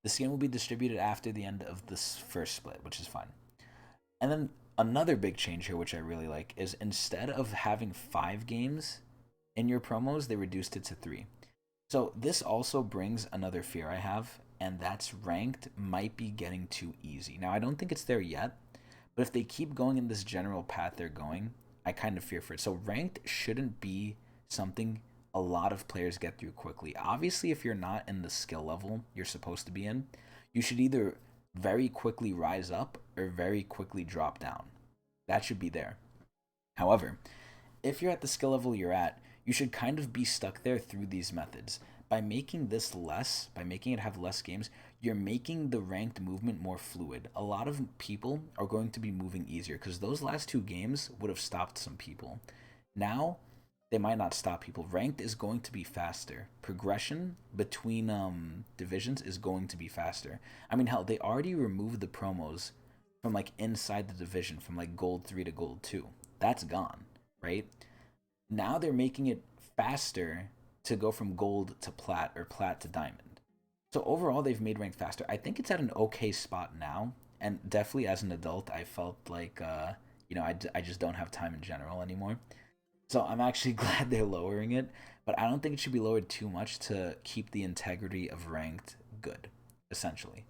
[SPEAKER 1] The skin will be distributed after the end of this first split, which is fine. And then another big change here, which I really like, is instead of having 5 games in your promos, they reduced it to 3. So this also brings another fear I have, and that's ranked might be getting too easy. Now, I don't think it's there yet, but if they keep going in this general path they're going, I kind of fear for it. So ranked shouldn't be something a lot of players get through quickly. Obviously, if you're not in the skill level you're supposed to be in, you should either very quickly rise up or very quickly drop down. That should be there. However, if you're at the skill level you're at, you should kind of be stuck there through these methods. By making this less, by making it have less games, you're making the ranked movement more fluid. A lot of people are going to be moving easier because those last 2 games would have stopped some people. Now, they might not stop people. Ranked is going to be faster. Progression between divisions is going to be faster. I mean, hell, they already removed the promos from like inside the division from like gold 3 to gold 2. That's gone, right? Now they're making it faster to go from gold to plat or plat to diamond. So overall, they've made ranked faster. I think it's at an okay spot now, and definitely as an adult, I felt like I just don't have time in general anymore. So I'm actually glad they're lowering it, but I don't think it should be lowered too much to keep the integrity of ranked good, essentially.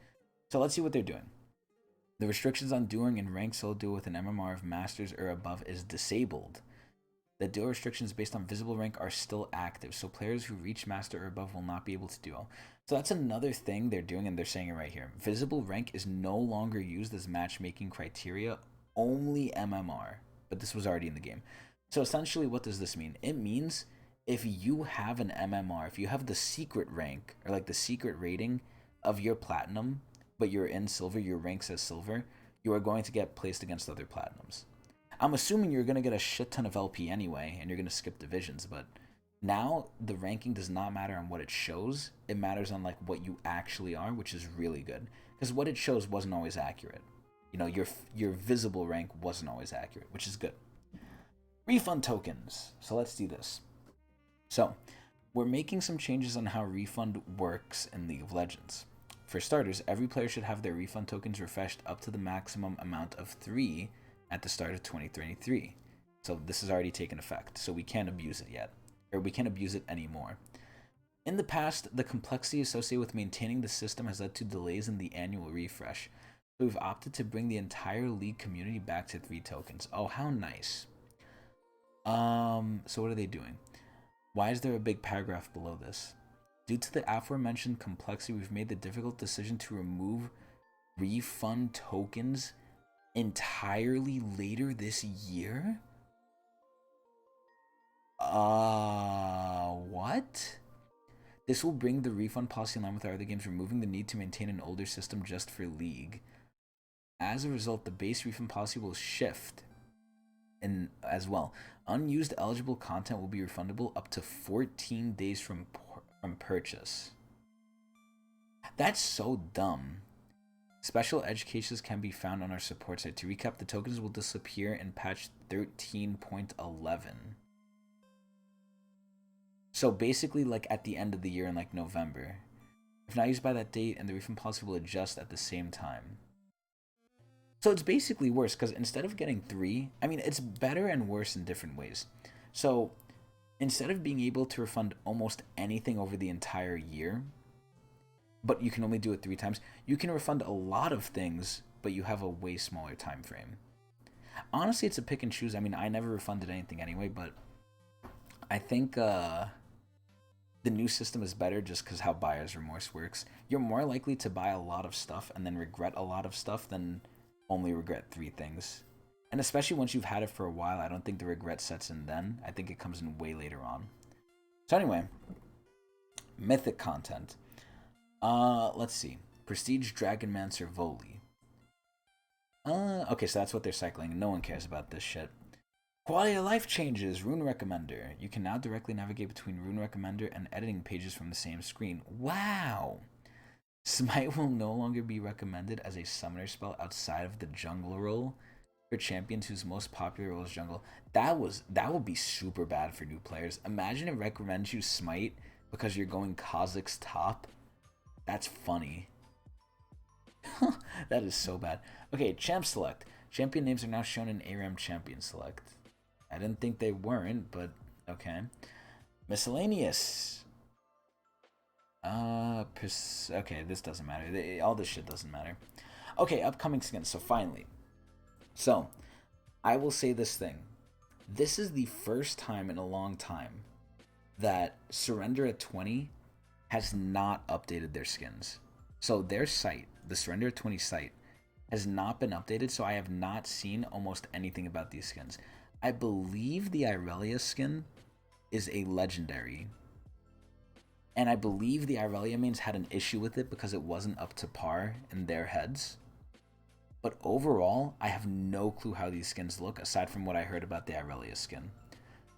[SPEAKER 1] So let's see what they're doing. The restrictions on dueling and ranked solo duel with an MMR of Masters or above is disabled. The duel restrictions based on visible rank are still active, so players who reach Master or above will not be able to duel. So that's another thing they're doing, and they're saying it right here. Visible rank is no longer used as matchmaking criteria, only MMR. But this was already in the game. So essentially, what does this mean? It means if you have an MMR, if you have the secret rank, or like the secret rating of your platinum, but you're in silver, your rank says silver, you are going to get placed against other platinums. I'm assuming you're going to get a shit ton of LP anyway, and you're going to skip divisions, but now the ranking does not matter on what it shows. It matters on like what you actually are, which is really good. Because what it shows wasn't always accurate. You know, your visible rank wasn't always accurate, which is good. Refund tokens. So let's do this. So, we're making some changes on how refund works in League of Legends. For starters, every player should have their refund tokens refreshed up to the maximum amount of 3 at the start of 2023. So this has already taken effect, so we can't abuse it yet. Or we can't abuse it anymore. In the past, the complexity associated with maintaining the system has led to delays in the annual refresh. So we've opted to bring the entire League community back to 3 tokens. Oh, how nice. So what are they doing? Why is there a big paragraph below this? Due to the aforementioned complexity, we've made the difficult decision to remove refund tokens entirely later this year? What? This will bring the refund policy in line with our other games, removing the need to maintain an older system just for League. As a result, the base refund policy will shift and as well. Unused eligible content will be refundable up to 14 days from purchase. That's so dumb. Special edge cases can be found on our support site. To recap, the tokens will disappear in patch 13.11. So basically like at the end of the year in like November. If not used by that date, and the refund policy will adjust at the same time. So it's basically worse because instead of getting 3, I mean, it's better and worse in different ways. So instead of being able to refund almost anything over the entire year, but you can only do it 3 times, you can refund a lot of things, but you have a way smaller time frame. Honestly, it's a pick and choose. I mean, I never refunded anything anyway, but I think the new system is better just because how buyer's remorse works. You're more likely to buy a lot of stuff and then regret a lot of stuff than only regret three things. And especially once you've had it for a while, I don't think the regret sets in then. I think it comes in way later on. So anyway, mythic content. Let's see. Prestige Dragonmancer Voli. Okay, so that's what they're cycling. No one cares about this shit. Quality of life changes. Rune Recommender. You can now directly navigate between Rune Recommender and editing pages from the same screen. Wow! Smite will no longer be recommended as a summoner spell outside of the jungle role for champions whose most popular role is jungle. That would be super bad for new players. Imagine it recommends you Smite because you're going Kha'Zix's top. That's funny. That is so bad. Okay, Champ Select. Champion names are now shown in ARAM Champion Select. I didn't think they weren't, but okay. Miscellaneous. Okay, this doesn't matter. All this shit doesn't matter. Okay, upcoming skins. So finally. So, I will say this thing. This is the first time in a long time that Surrender at 20 has not updated their skins. So their site, the Surrender at 20 site, has not been updated, so I have not seen almost anything about these skins. I believe the Irelia skin is a legendary. And I believe the Irelia mains had an issue with it because it wasn't up to par in their heads. But overall, I have no clue how these skins look aside from what I heard about the Irelia skin.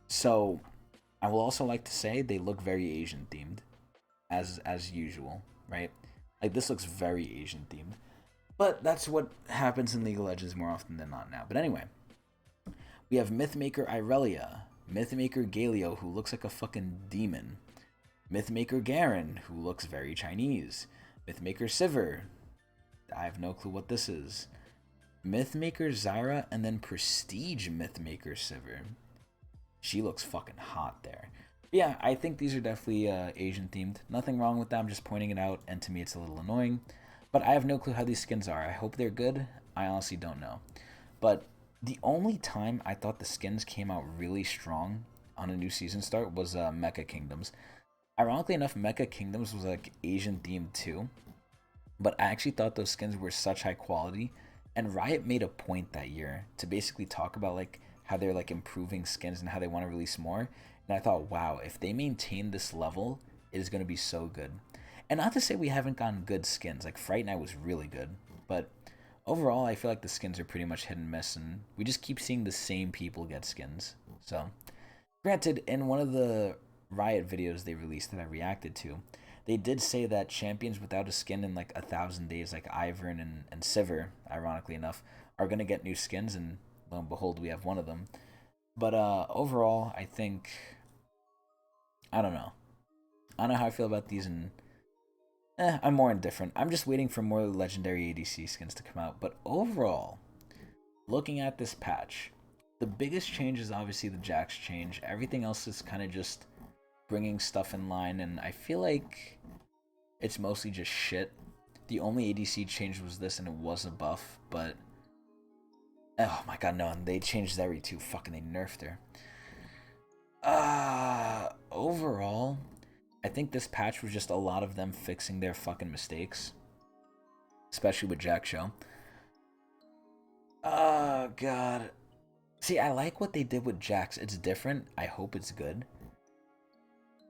[SPEAKER 1] So, I will also like to say they look very Asian themed, as usual, right? Like, this looks very Asian themed. But that's what happens in League of Legends more often than not now. But anyway, we have Mythmaker Irelia, Mythmaker Galio, who looks like a fucking demon, Mythmaker Garen, who looks very Chinese, Mythmaker Sivir, I have no clue what this is, Mythmaker Zyra, and then Prestige Mythmaker Sivir. She looks fucking hot there. Yeah, I think these are definitely Asian themed. Nothing wrong with that, I'm just pointing it out, and to me it's a little annoying. But I have no clue how these skins are. I hope they're good. I honestly don't know. But the only time I thought the skins came out really strong on a new season start was Mecha Kingdoms. Ironically enough, Mecha Kingdoms was like Asian themed too. But I actually thought those skins were such high quality. And Riot made a point that year to basically talk about like how they're like improving skins and how they want to release more. And I thought, wow, if they maintain this level, it is going to be so good. And not to say we haven't gotten good skins. Like Fright Night was really good. But overall, I feel like the skins are pretty much hit and miss. And we just keep seeing the same people get skins. So, granted, in one of the Riot videos they released that I reacted to, they did say that champions without a skin in like 1,000 days, like Ivern and Sivir, ironically enough, are going to get new skins. And lo and behold, we have one of them. But overall, I think, I don't know. I don't know how I feel about these, and I'm more indifferent. I'm just waiting for more legendary ADC skins to come out. But overall, looking at this patch, the biggest change is obviously the Jax change. Everything else is kind of just bringing stuff in line, and I feel like it's mostly just shit. The only ADC change was this, and it was a buff, but oh my god, no, and they changed Zeri too. Fucking, they nerfed her. Overall, I think this patch was just a lot of them fixing their fucking mistakes. Especially with Jack Show. Oh, God. See, I like what they did with Jax. It's different. I hope it's good.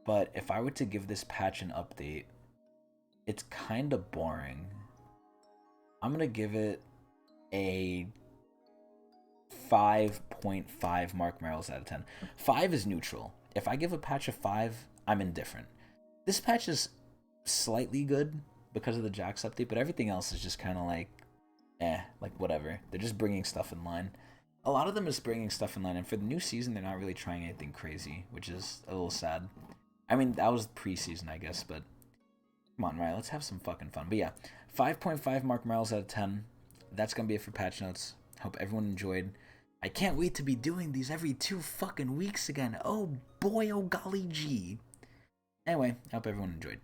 [SPEAKER 1] But if I were to give this patch an update, it's kind of boring. I'm going to give it a 5.5 Mark Merrills out of 10. 5 is neutral. If I give a patch a 5, I'm indifferent. This patch is slightly good because of the Jax update, but everything else is just kind of like, like whatever. They're just bringing stuff in line. A lot of them is bringing stuff in line, and for the new season, they're not really trying anything crazy, which is a little sad. I mean, that was preseason, I guess, but come on, right? Let's have some fucking fun. But yeah, 5.5 Mark Merrills out of 10. That's going to be it for patch notes. Hope everyone enjoyed. I can't wait to be doing these every 2 fucking weeks again. Oh boy, oh golly gee. Anyway, I hope everyone enjoyed.